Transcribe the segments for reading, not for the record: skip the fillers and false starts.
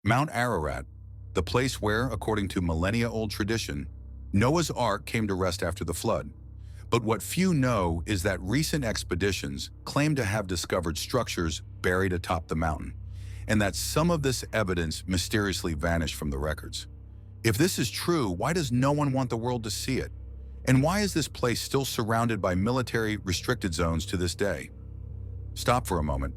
Mount Ararat, the place where, according to millennia-old tradition, Noah's Ark came to rest after the flood. But what few know is that recent expeditions claim to have discovered structures buried atop the mountain, and that some of this evidence mysteriously vanished from the records. If this is true, why does no one want the world to see it? And why is this place still surrounded by military restricted zones to this day? Stop for a moment.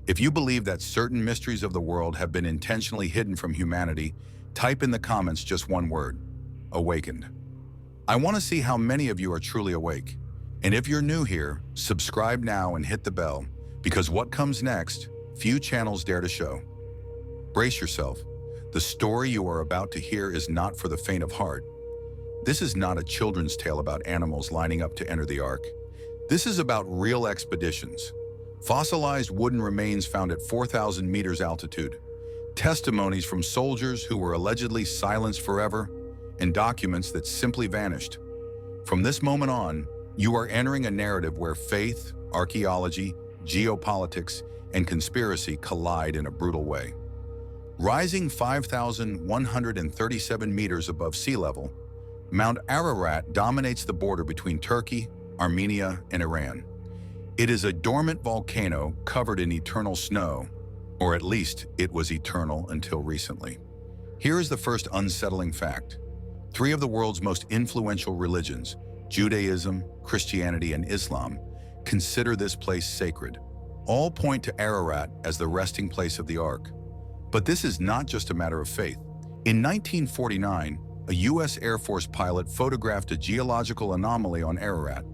If you believe that certain mysteries of the world have been intentionally hidden from humanity, type in the comments just one word: awakened. I want to see how many of you are truly awake. And if you're new here, subscribe now and hit the bell, because what comes next, few channels dare to show. Brace yourself. The story you are about to hear is not for the faint of heart. This is not a children's tale about animals lining up to enter the Ark. This is about real expeditions. Fossilized wooden remains found at 4,000 meters altitude, testimonies from soldiers who were allegedly silenced forever, and documents that simply vanished. From this moment on, you are entering a narrative where faith, archaeology, geopolitics, and conspiracy collide in a brutal way. Rising 5,137 meters above sea level, Mount Ararat dominates the border between Turkey, Armenia, and Iran. It is a dormant volcano covered in eternal snow, or at least it was eternal until recently. Here is the first unsettling fact. Three of the world's most influential religions, Judaism, Christianity, and Islam, consider this place sacred. All point to Ararat as the resting place of the Ark. But this is not just a matter of faith. In 1949, a U.S. Air Force pilot photographed a geological anomaly on Ararat,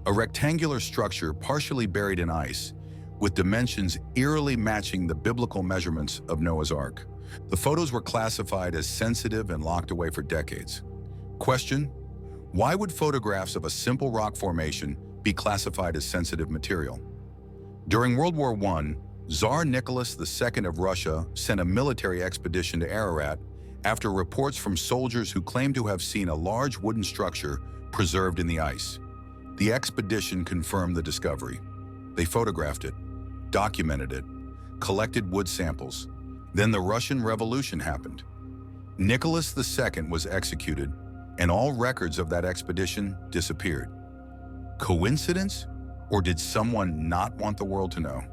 a rectangular structure partially buried in ice, with dimensions eerily matching the biblical measurements of Noah's Ark. The photos were classified as sensitive and locked away for decades. Question: why would photographs of a simple rock formation be classified as sensitive material? During World War I, Tsar Nicholas II of Russia sent a military expedition to Ararat after reports from soldiers who claimed to have seen a large wooden structure preserved in the ice. The expedition confirmed the discovery. They photographed it, documented it, collected wood samples. Then the Russian Revolution happened. Nicholas II was executed, and all records of that expedition disappeared. Coincidence? Or did someone not want the world to know?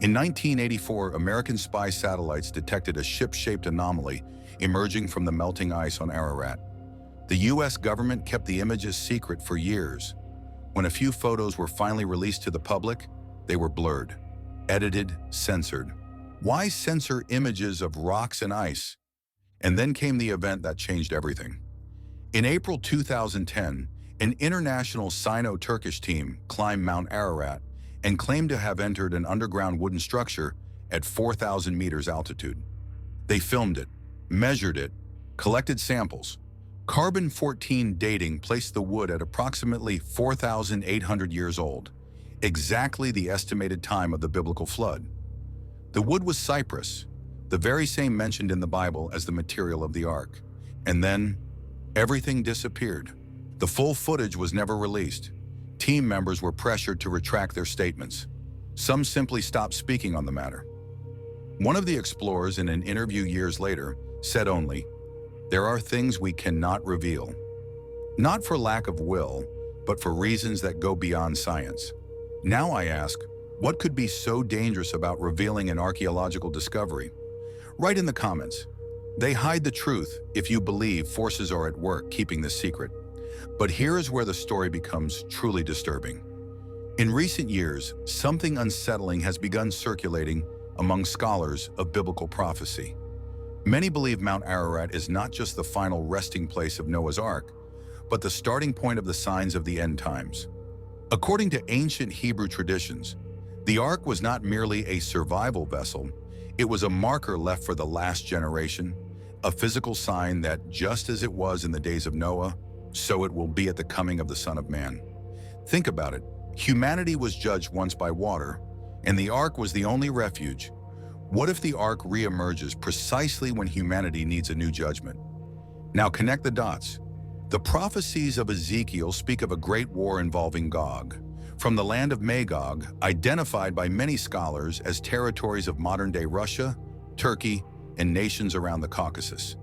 In 1984, American spy satellites detected a ship-shaped anomaly emerging from the melting ice on Ararat. The U.S. government kept the images secret for years. When a few photos were finally released to the public, they were blurred, edited, censored. Why censor images of rocks and ice? And then came the event that changed everything. In April 2010, an international Sino-Turkish team climbed Mount Ararat and claimed to have entered an underground wooden structure at 4,000 meters altitude. They filmed it, measured it, collected samples. Carbon-14 dating placed the wood at approximately 4,800 years old, exactly the estimated time of the biblical flood. The wood was cypress, the very same mentioned in the Bible as the material of the Ark. And then, everything disappeared. The full footage was never released. Team members were pressured to retract their statements. Some simply stopped speaking on the matter. One of the explorers, in an interview years later, said only, "There are things we cannot reveal. Not for lack of will, but for reasons that go beyond science." Now I ask, what could be so dangerous about revealing an archaeological discovery? Write in the comments. They hide the truth if you believe forces are at work keeping this secret. But here is where the story becomes truly disturbing. In recent years, something unsettling has begun circulating among scholars of biblical prophecy. Many believe Mount Ararat is not just the final resting place of Noah's Ark, but the starting point of the signs of the end times. According to ancient Hebrew traditions, the Ark was not merely a survival vessel, it was a marker left for the last generation, a physical sign that just as it was in the days of Noah, so it will be at the coming of the Son of Man. Think about it. Humanity was judged once by water, and the Ark was the only refuge. What if the Ark re-emerges precisely when humanity needs a new judgment? Now connect the dots. The prophecies of Ezekiel speak of a great war involving Gog, from the land of Magog, identified by many scholars as territories of modern-day Russia, Turkey, and nations around the Caucasus.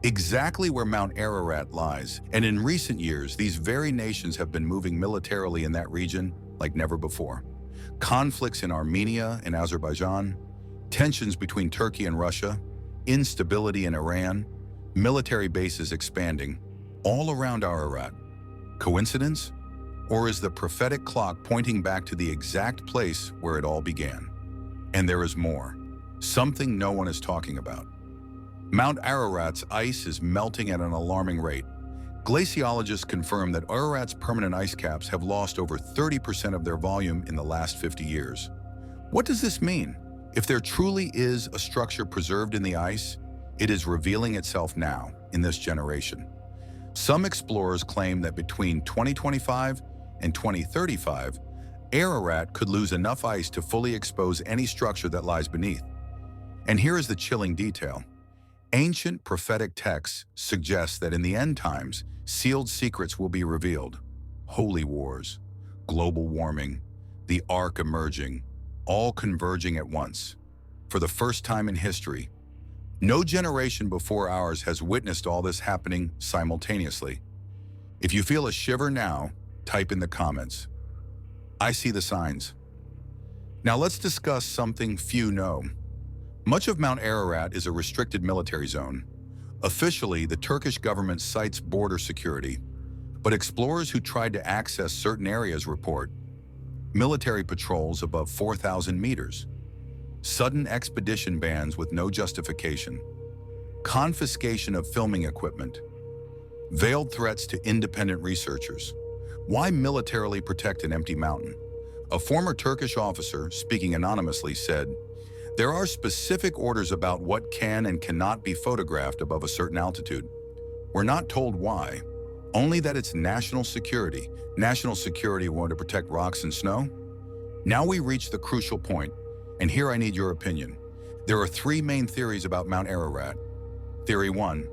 Exactly where Mount Ararat lies, and in recent years, these very nations have been moving militarily in that region like never before. Conflicts in Armenia and Azerbaijan, tensions between Turkey and Russia, instability in Iran, military bases expanding, all around Ararat. Coincidence? Or is the prophetic clock pointing back to the exact place where it all began? And there is more, something no one is talking about. Mount Ararat's ice is melting at an alarming rate. Glaciologists confirm that Ararat's permanent ice caps have lost over 30% of their volume in the last 50 years. What does this mean? If there truly is a structure preserved in the ice, it is revealing itself now, in this generation. Some explorers claim that between 2025 and 2035, Ararat could lose enough ice to fully expose any structure that lies beneath. And here is the chilling detail. Ancient prophetic texts suggest that in the end times, sealed secrets will be revealed. Holy wars, global warming, the Ark emerging, all converging at once. For the first time in history, no generation before ours has witnessed all this happening simultaneously. If you feel a shiver now, type in the comments. I see the signs. Now let's discuss something few know. Much of Mount Ararat is a restricted military zone. Officially, the Turkish government cites border security, but explorers who tried to access certain areas report military patrols above 4,000 meters, sudden expedition bans with no justification, confiscation of filming equipment, veiled threats to independent researchers. Why militarily protect an empty mountain? A former Turkish officer, speaking anonymously, said, "There are specific orders about what can and cannot be photographed above a certain altitude. We're not told why, only that it's national security. National security wanted to protect rocks and snow?" Now we reach the crucial point, and here I need your opinion. There are three main theories about Mount Ararat. Theory 1,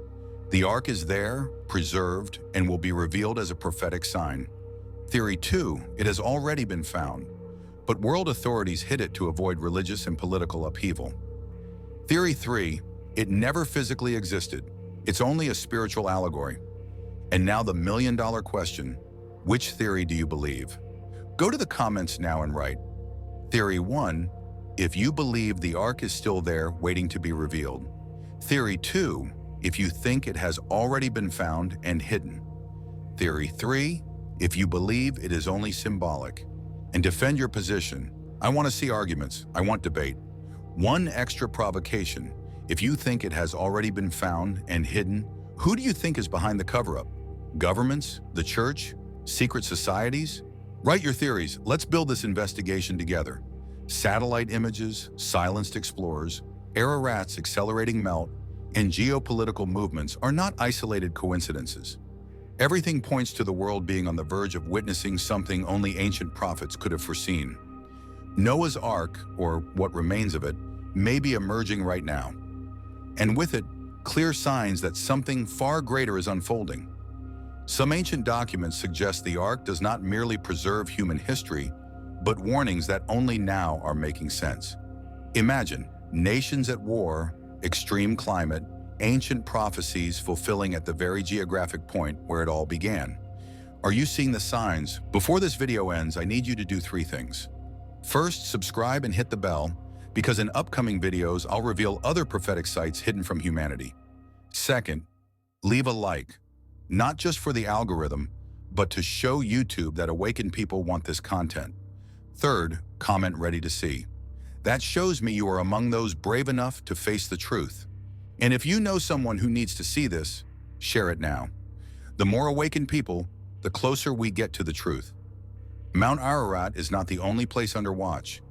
the Ark is there, preserved, and will be revealed as a prophetic sign. Theory 2, it has already been found, but world authorities hid it to avoid religious and political upheaval. Theory 3, it never physically existed. It's only a spiritual allegory. And now the million-dollar question, which theory do you believe? Go to the comments now and write. Theory 1, if you believe the Ark is still there waiting to be revealed. Theory 2, if you think it has already been found and hidden. Theory 3, if you believe it is only symbolic. And defend your position. I want to see arguments. I want debate. One extra provocation. If you think it has already been found and hidden, who do you think is behind the cover-up? Governments? The church? Secret societies? Write your theories. Let's build this investigation together. Satellite images, silenced explorers, Ararat's accelerating melt, and geopolitical movements are not isolated coincidences. Everything points to the world being on the verge of witnessing something only ancient prophets could have foreseen. Noah's Ark, or what remains of it, may be emerging right now. And with it, clear signs that something far greater is unfolding. Some ancient documents suggest the Ark does not merely preserve human history, but warnings that only now are making sense. Imagine, nations at war, extreme climate, ancient prophecies fulfilling at the very geographic point where it all began. Are you seeing the signs? Before this video ends, I need you to do three things. First, subscribe and hit the bell, because in upcoming videos, I'll reveal other prophetic sites hidden from humanity. Second, leave a like, not just for the algorithm, but to show YouTube that awakened people want this content. Third, comment ready to see. That shows me you are among those brave enough to face the truth. And if you know someone who needs to see this, share it now. The more awakened people, the closer we get to the truth. Mount Ararat is not the only place under watch.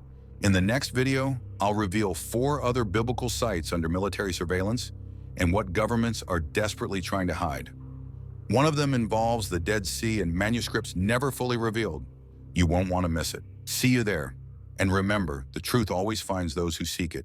In the next video, I'll reveal 4 other biblical sites under military surveillance and what governments are desperately trying to hide. One of them involves the Dead Sea and manuscripts never fully revealed. You won't want to miss it. See you there. And remember, the truth always finds those who seek it.